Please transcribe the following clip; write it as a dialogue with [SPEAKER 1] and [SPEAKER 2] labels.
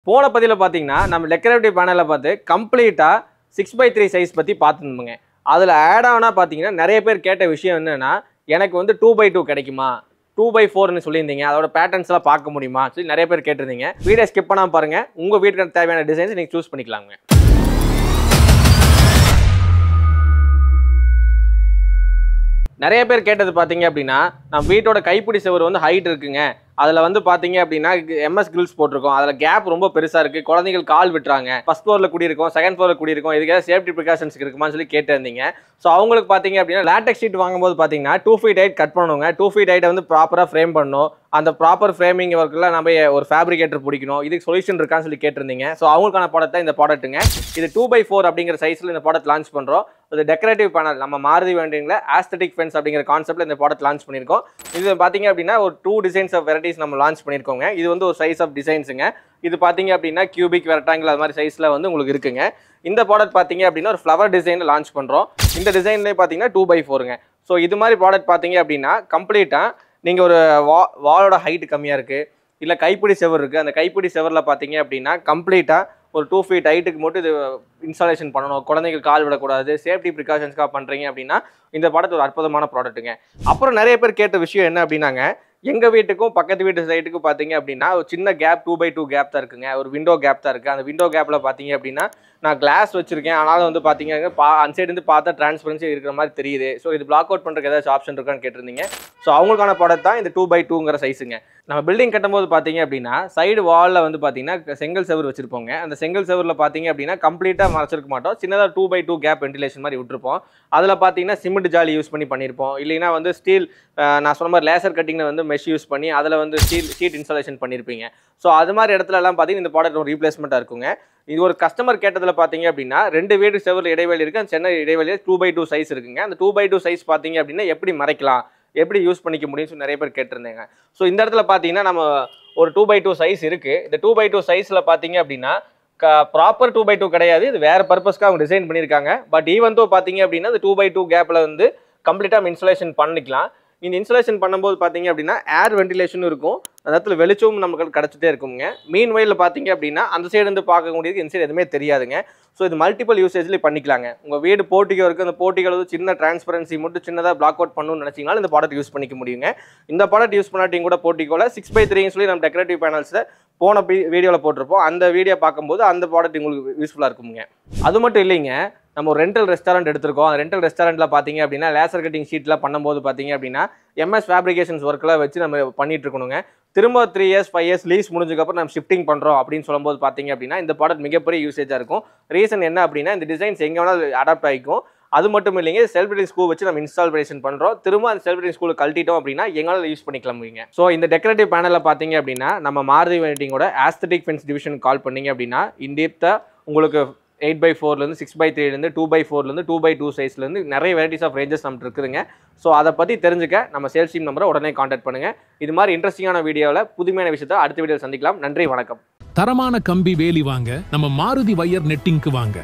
[SPEAKER 1] போன பதில பாத்தீங்கன்னா நம்ம டெக்கரேட்டிவ் பேனல்ல பார்த்து கம்ப்ளீட்டா 6x3 சைஸ் பத்தி பார்த்துருந்தோங்க. அதுல ஆட் ஆனா பாத்தீங்கன்னா நிறைய பேர் கேட்ட விஷயம் என்னன்னா, எனக்கு வந்து 2x2 கிடைக்குமா, 2x4ன்னு சொல்லியிருந்தீங்க, அதோட பேட்டர்ன்ஸ் எல்லாம் பார்க்க முடியுமா சொல்லி நிறைய பேர் கேட்டிருந்தீங்க. வீடியோ ஸ்கிப் பண்ணாம பாருங்க, உங்க வீட்டுக்கு தேவையான டிசைன்ஸ் நீங்க சூஸ் பண்ணிக்கலாங்க. நிறைய பேர் கேட்டது பாத்தீங்க அப்படின்னா, நம்ம வீட்டோட கைப்பிடி சுவர் வந்து ஹைட் இருக்குங்க, அதுல வந்து பாத்தீங்க அப்படின்னா எம்எஸ் கிரில்ஸ் போட்டிருக்கோம், அதுல கேப் ரொம்ப பெருசா இருக்கு, குழந்தைகள் கால் விட்டுறாங்க, ஃபர்ஸ்ட் ஃப்ளோர்ல குடியிருக்கோம், செகண்ட் ஃப்ளோர்ல குடியிருக்கோம், இதுக்காக சேஃப்டி ப்ரிகாஷன்ஸ் இருக்குமான்னு சொல்லி கேட்டிருந்தீங்க. ஸோ அவங்களுக்கு பாத்தீங்க அப்படின்னா லேட்டெக்ஸ் ஷீட் வாங்கும்போது பாத்தீங்கன்னா 2 feet ஹைட் கட் பண்ணுங்க, 2 feet ஹைட்டை வந்து ப்ராப்பரா ஃப்ரேம் பண்ணணும், அந்த ப்ராப்பர் ஃப்ரேமிங் ஒர்க்கெல்லாம் நம்ம ஒரு ஃபேப்ரிகேட்டர் பிடிக்கணும், இதுக்கு சொல்யூஷன் இருக்கான்னு சொல்லி கேட்டிருந்தீங்க. ஸோ அவங்களுக்கான ப்ராடக்ட் தான் இந்த ப்ராடக்ட்டுங்க. இது 2x4 அப்படிங்கிற சைஸ்ல இந்த ப்ராடக்ட் லான்ச் பண்றோம். இது டெக்கரேட்டிவ் பேனல், நம்ம மாருதி வேண்டிங்கள ஆஸ்தெட்டிக் ஃபென்ஸ் அப்படிங்கிற கான்செப்ட்ல இந்த ப்ராடக்ட் லான்ச் பண்ணியிருக்கோம். இது பாத்தீங்க அப்படின்னா ஒரு 2 டிசைன்ஸ் ஆஃப் வெரைட்டிஸ் நம்ம லான்ச் பண்ணியிருக்கோங்க. இது வந்து ஒரு சைஸ் ஆஃப் டிசைன்ஸுங்க. இது பாத்தீங்க அப்படின்னா கியூபிக், ரெக்டாங்கிள் அது மாதிரி சைஸ்ல வந்து உங்களுக்கு இருக்குங்க. இந்த ப்ராடக்ட் பாத்தீங்க அப்படின்னா ஒரு ஃப்ளவர் டிசைன்ல லான்ச் பண்றோம். இந்த டிசைன்லேயே பாத்தீங்கன்னா 2x4ங்க. ஸோ இது மாதிரி ப்ராடக்ட் பாத்தீங்க அப்படின்னா கம்ப்ளீட்டா நீங்க ஒரு வாலோட ஹைட் கம்மியா இருக்கு, இல்ல கைப்பிடி செவர் இருக்கு, அந்த கைப்பிடி செவர்ல பாத்தீங்க அப்படின்னா கம்ப்ளீட்டா ஒரு 2 feet ஹைட்டுக்கு மட்டும் இது இன்ஸ்டாலேஷன் பண்ணணும், குழந்தைகள் கால் விடக்கூடாது, சேஃப்டி ப்ரிகாஷன்ஸ்க்காக பண்றீங்க அப்படின்னா இந்த ப்ராடக்ட் ஒரு அற்புதமான ப்ராடக்ட்டுங்க. அப்புறம் நிறைய பேர் கேட்ட விஷயம் என்ன அப்படின்னாங்க, எங்க வீட்டுக்கும் பக்கத்து வீட்டு சைட்டுக்கும் பாத்தீங்க அப்படின்னா ஒரு சின்ன கேப் 2x2 கேப் தான் இருக்குங்க, ஒரு விண்டோ கேப் தான் இருக்கு. அந்த விண்டோ கேப்ல பாத்தீங்க அப்படின்னா நான் கிளாஸ் வச்சிருக்கேன், ஆனாலும் வந்து பாத்தீங்க அந்த சைடு இருந்து பார்த்தா டிரான்ஸ்பரன்சி இருக்கிற மாதிரி தெரியுது. ஸோ இது பிளாக் அவுட் பண்றதுக்கு ஏதாச்சும் ஆப்ஷன் இருக்கான்னு கேட்டிருந்தீங்க. ஸோ அவங்களுக்கான ப்ராடக்ட் தான் இந்த 2x2ங்கிற சைஸுங்க. நம்ம பில்டிங் கட்டும்போது பாத்தீங்க அப்படின்னா சைடு வால்ல வந்து பாத்தீங்கன்னா செங்கல் செவர் வச்சிருப்போங்க. அந்த செங்கல் செவர்ல பாத்தீங்க அப்படின்னா கம்ப்ளீட்டா மறைச்சிருக்க மாட்டோம், சின்னதா 2x2 கேப் வென்டிலேஷன் மாதிரி விட்டுருப்போம். அதுல பாத்தீங்கன்னா சிமெண்ட் ஜாலி யூஸ் பண்ணி பண்ணியிருப்போம், இல்லைன்னா வந்து ஸ்டீல், நான் சொன்ன மாதிரி லேசர் கட்டிங்ல வந்து மெஷ் யூஸ் பண்ணி அதில் வந்து ஷீட் இன்ஸ்டாலேஷன் பண்ணியிருப்பீங்க. ஸோ அது மாதிரி இடத்துல எல்லாம் பார்த்தீங்கன்னா இந்த ப்ராடக்ட் ஒரு ரீப்ளேஸ்மெண்ட்டாக இருக்குங்க. இது ஒரு கஸ்டமர் கேட்டதில் பார்த்தீங்க அப்படின்னா 2 வீடு செவரில் இடைவெளி இருக்குது, அந்த சென்னை இடைவெளியில் 2x2 சைஸ் இருக்குங்க. அந்த 2x2 சைஸ் பார்த்தீங்க அப்படின்னா எப்படி மறைக்கலாம், எப்படி யூஸ் பண்ணிக்க முடியும்னு சொல்லி நிறைய பேர் கேட்டிருந்தேங்க. ஸோ இந்த இடத்துல பார்த்தீங்கன்னா நம்ம ஒரு 2x2 சைஸ் இருக்குது. இந்த 2x2 சைஸில் பார்த்தீங்க அப்படின்னா ப்ராப்பர் 2x2 கிடையாது, இது வேறு பர்பஸ்க்காக அவங்க டிசைன் பண்ணியிருக்காங்க. பட் ஈவன் தோ பார்த்தீங்க அப்படின்னா இந்த 2x2 கேப்பில் வந்து கம்ப்ளீட்டாக இன்ஸ்டாலேஷன் பண்ணிக்கலாம். இந்த இன்ஸ்டாலேஷன் பண்ணும்போது பார்த்தீங்க அப்படின்னா ஏர் வென்டிலேஷனும் இருக்கும், அந்த இடத்துல வெளிச்சமும் நமக்கு கிடச்சிட்டே இருக்குங்க. மீன் வயலில் பார்த்தீங்க அப்படின்னா அந்த சைடு வந்து பார்க்க முடியாது, இந்த சைடு எதுவுமே தெரியாதுங்க. ஸோ இது மல்டிபிள் யூசேஜ்லேயே பண்ணிக்கலாங்க. உங்கள் வீடு போர்ட்டிகோ இருக்குது, அந்த போர்ட்டிகோ வந்து சின்ன டிரான்ஸ்பரன்சி மட்டும் சின்னதாக பிளாக் அவுட் பண்ணணும்னு நினச்சிங்கனாலும் இந்த ப்ராடக்ட் யூஸ் பண்ணிக்க முடியுங்க. இந்த ப்ராடக்ட் யூஸ் பண்ணாட்டிங்க கூட போர்ட்டிகோவில் 6x3 சொல்லி நம்ம டெக்கரேட்டிவ் பேனல்ஸில் போன வீடியோவில் போட்டிருப்போம், அந்த வீடியோ பார்க்கும்போது அந்த ப்ராடக்ட் உங்களுக்கு யூஸ்ஃபுல்லாக இருக்குங்க. அது மட்டும் இல்லைங்க, நம்ம ஒரு ரெண்டல் ரெஸ்டாரண்ட் எடுத்திருக்கோம். அந்த ரெண்டல் ரெஸ்டாரண்ட்டில் பார்த்தீங்க அப்படின்னா லேசர் கட்டிங் ஷீட்லாம் பண்ணும்போது பார்த்தீங்க அப்படின்னா எம்எஸ் ஃபேப்ரிகேஷன்ஸ் ஒர்க்கெலாம் வச்சு நம்ம பண்ணிட்டு இருக்கணுங்க. திரும்ப 3 years 5 years லீஸ் முடிஞ்சதுக்கப்புறம் நம்ம ஷிஃப்டிங் பண்ணுறோம் அப்படின்னு சொல்லும்போது பார்த்தீங்க அப்படின்னா இந்த ப்ராடக்ட் மிகப்பெரிய யூசேஜாக இருக்கும். ரீசன் என்ன அப்படின்னா இந்த டிசைன்ஸ் எங்கே வேணாலும் அடாப்ட் ஆகிக்கும். அது மட்டும் இல்லைங்க, செல்ஃப் பில்டிங் ஸ்க்ரூ வச்சு நம்ம இன்ஸ்டாலேஷன் பண்ணுறோம், திரும்ப அந்த செல்ஃப் பில்டிங் ஸ்க்ரூ கழட்டிட்டோம் அப்படின்னா எங்களால் யூஸ் பண்ணிக்கலாமுங்க. ஸோ இந்த டெக்கரேட்டிவ் பேனலில் பார்த்தீங்க அப்படின்னா நம்ம மாருதி வெயிட்டிங்கோட ஆஸ்தெட்டிக் ஃபென்ஸ் டிவிஷன் கால் பண்ணீங்க அப்படின்னா இன்டெப்த்தாக உங்களுக்கு 8x4லேருந்து 6x3லேருந்து 2x4லேருந்து 2x2 சைஸ்லேருந்து நிறைய வெரைட்டிஸ் ஆஃப் ரேஞ்சஸ் நமக்கு இருக்குதுங்க. ஸோ அதை பற்றி தெரிஞ்சுக்க நம்ம சேல்ஸ் டீம் நம்பரை உடனே கான்டாக்ட் பண்ணுங்கள். இது மாதிரி இன்ட்ரெஸ்டிங்கான வீடியோவில் புதுமையான விஷயத்தை அடுத்த வீடியோவில் சந்திக்கலாம். நன்றி, வணக்கம்.
[SPEAKER 2] தரமான கம்பி வேலி வாங்க நம்ம மாருதி வயர் நெட்டிங்க்கு வாங்க.